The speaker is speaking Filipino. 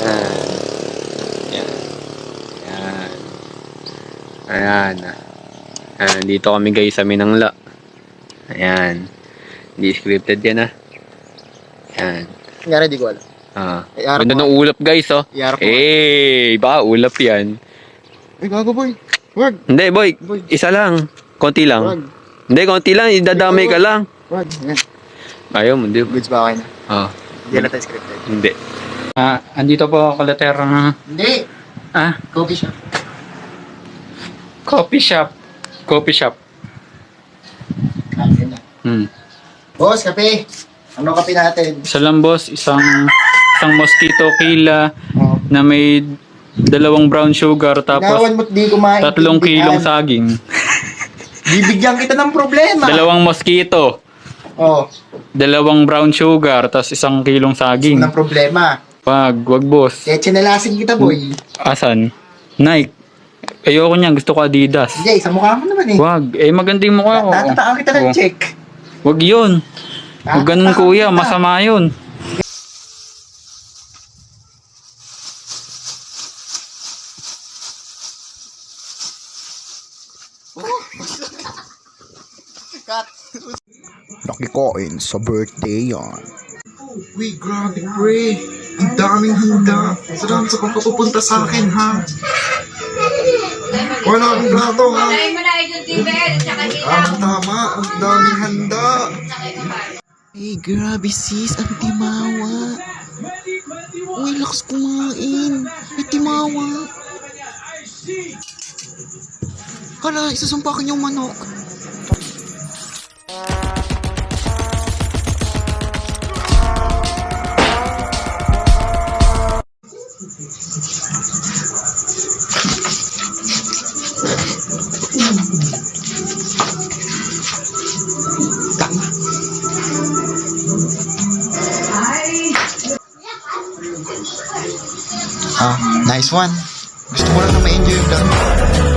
Yan. Yan. Ayan. Ayan. Dito kami guys sa Minangla. Ayan. Hindi scripted yan Ayan. Nangyari, di ko alam. Ganda ng ulap guys baka ulap yan. Ay, gago boy. Wag. Hindi boy, isa lang. Konti lang. Wag. Hindi, konti lang. Idadamay ka lang. Wag. Yan. Ayaw mo, hindi. Goods ba kayo na? Hindi na tayo scripted. Hindi. Andito po kalaterang Hindi. Coffee shop. coffee shop. Ayan na. Boss, kape. Ano kape natin? Isa lang boss, isang mosquito kila na may 2 brown sugar tapos Ginawan mo't di kumain. 3 kilong saging. Bibigyan kita ng problema. 2 mosquito. 2 brown sugar tapos 1 kilong saging. Ng problema. Wag boss. Kaya chinalasin kita boy. Asan? Nike. Ayoko niyan, gusto ko Adidas. Hindi, sa mukha mo naman Wag, magandang mukha ko. Tatataan kita ng check. Wag yun. Wag ganun kuya, masama yun. Nakikoin sa birthday yan. Uy, grabe pre. Ang daming handa. Salamat sa pagpapunta sa akin, ha? Wala akong plato, ha? Tama. Ang daming handa. Hey, grabe sis, ang timawa. Uy, lakas kumain. Ay, timawa. Hala, isasumpakan yung manok. Nice one. Gusto mo lang na ma-enjoy yung vlog.